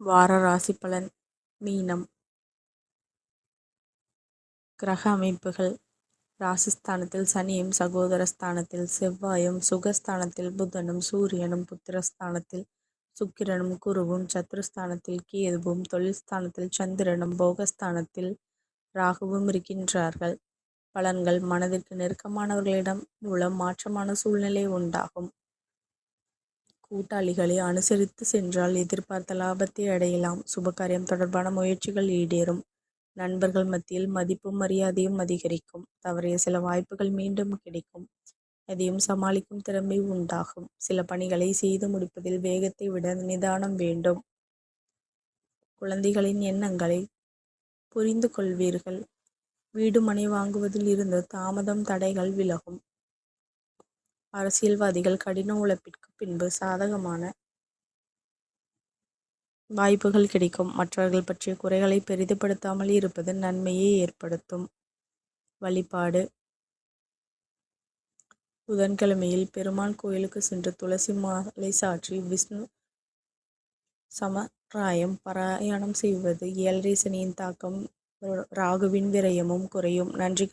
வார ராசி பலன். மீனம். கிரக அமைப்புகள். ராசிஸ்தானத்தில் சனியும், சகோதரஸ்தானத்தில் செவ்வாயும், சுகஸ்தானத்தில் புதனும், சூரியனும், புத்திரஸ்தானத்தில் சுக்கிரனும், குருவும், சத்துருஸ்தானத்தில் கேதுவும், தொழில் ஸ்தானத்தில் சந்திரனும், போகஸ்தானத்தில் ராகுவும் இருக்கின்றார்கள். பலன்கள். மனதிற்கு நெருக்கமானவர்களிடம் மூலம் மாற்றமான சூழ்நிலை உண்டாகும். கூட்டாளிகளை அனுசரித்து சென்றால் எதிர்பார்த்த லாபத்தை அடையலாம். சுபகாரியம் தொடர்பான முயற்சிகள் ஈடேறும். நண்பர்கள் மத்தியில் மதிப்பும் மரியாதையும் அதிகரிக்கும். தவறிய சில வாய்ப்புகள் மீண்டும் கிடைக்கும். எதையும் சமாளிக்கும் திறமை உண்டாகும். சில பணிகளை செய்து முடிப்பதில் வேகத்தை விட நிதானம் வேண்டும். குழந்தைகளின் எண்ணங்களை புரிந்து கொள்வீர்கள். வீடு மனை வாங்குவதில் இருந்து தாமதம் தடைகள் விலகும். அரசியல்வாதிகள் கடின உழைப்பிற்கு பின்பு சாதகமான வாய்ப்புகள் கிடைக்கும். மற்றவர்கள் பற்றிய குறைகளை பெரிதுபடுத்தாமல் இருப்பது நன்மையை ஏற்படுத்தும். வழிபாடு. புதன்கிழமையில் பெருமாள் கோயிலுக்கு சென்று துளசி மாலை சாற்றி விஷ்ணு சமராயம் பாராயணம் செய்வது ஏழரை சனியின் தாக்கம், ராகுவின் விரயமும் குறையும். நன்றி.